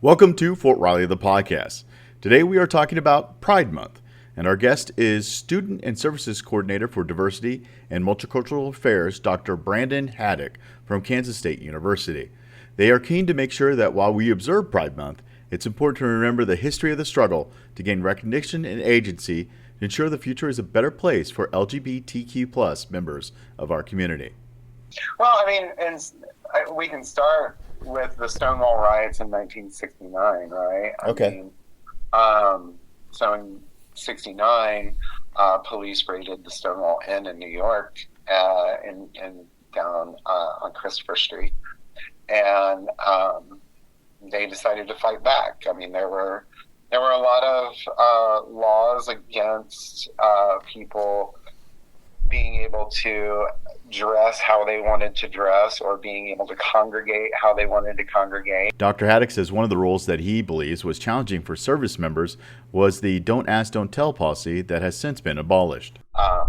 Welcome to Fort Riley, the podcast. Today we are talking about Pride Month, and our guest is Student and Services Coordinator for Diversity and Multicultural Affairs, Dr. Brandon Haddock from Kansas State University. They are keen to make sure that while we observe Pride Month, it's important to remember the history of the struggle to gain recognition and agency to ensure the future is a better place for LGBTQ+ members of our community. Well, we can start with the Stonewall riots in 1969, right? So in 69, police raided the Stonewall Inn in New York, and down on Christopher Street, and they decided to fight back. I mean, there were a lot of laws against people being able to dress how they wanted to dress or being able to congregate how they wanted to congregate. Dr. Haddock says one of the rules that he believes was challenging for service members was the don't ask, don't tell policy that has since been abolished. I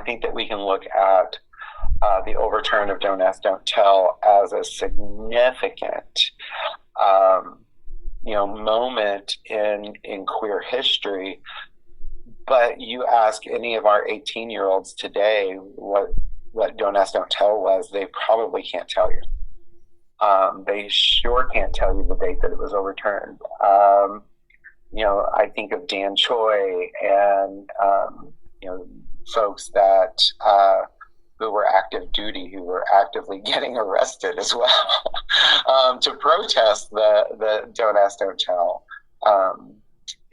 think that we can look at the overturn of don't ask, don't tell as a significant moment in queer history. But you ask any of our 18-year-olds today what Don't Ask, Don't Tell was, they probably can't tell you. They sure can't tell you the date that it was overturned. I think of Dan Choi and, folks that who were active duty, who were actively getting arrested as well to protest the Don't Ask, Don't Tell.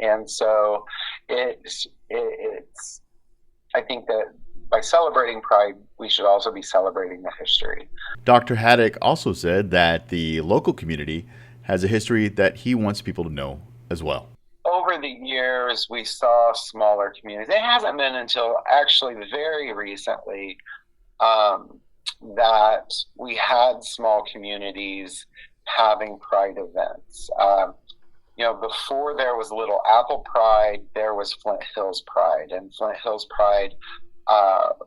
And so it's I think that by celebrating Pride, we should also be celebrating the history. Dr. Haddock also said that the local community has a history that he wants people to know as well. Over the years, we saw smaller communities. It hasn't been until actually very recently that we had small communities having Pride events. Before there was Little Apple Pride, there was Flint Hills Pride, and Flint Hills Pride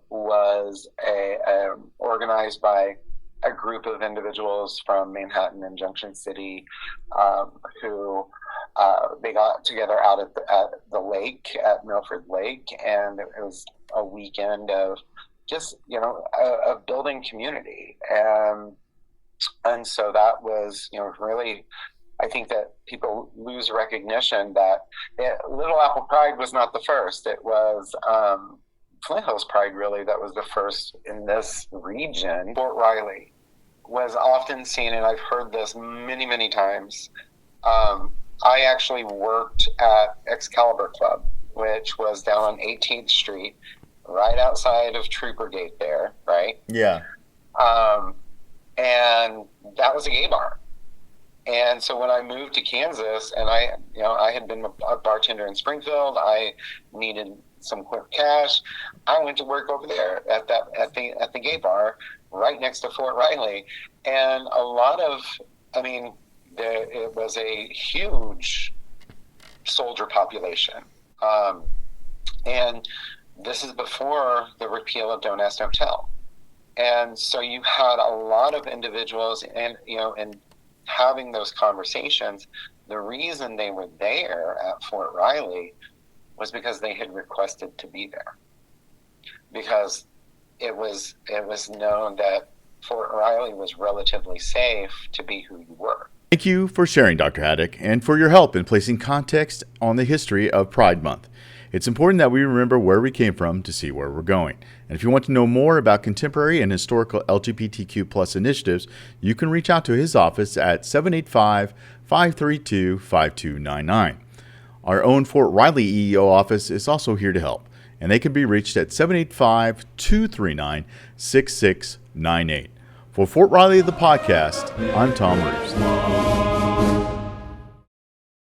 was organized by a group of individuals from Manhattan and Junction City who they got together out at the lake, at Milford Lake, and it was a weekend of just, of building community. And so that was, really, I think that people lose recognition that Little Apple Pride was not the first. It was Flint Hills Pride, really, that was the first in this region. Fort Riley was often seen, and I've heard this many, many times. I actually worked at Excalibur Club, which was down on 18th Street, right outside of Trooper Gate there, right? Yeah. And that was a gay bar. And so when I moved to Kansas, and I had been a bartender in Springfield, I needed some quick cash. I went to work over there at the gay bar right next to Fort Riley, and it was a huge soldier population, and this is before the repeal of Don't Ask, Don't Tell, and so you had a lot of individuals, and having those conversations. The reason they were there at Fort Riley was because they had requested to be there, because it was known that Fort Riley was relatively safe to be who you were. Thank you for sharing, Dr. Haddock, and for your help in placing context on the history of Pride Month. It's important that we remember where we came from to see where we're going. And if you want to know more about contemporary and historical LGBTQ+ initiatives, you can reach out to his office at 785-532-5299. Our own Fort Riley EEO office is also here to help, and they can be reached at 785-239-6698. For Fort Riley, the podcast, I'm Tom Reeves.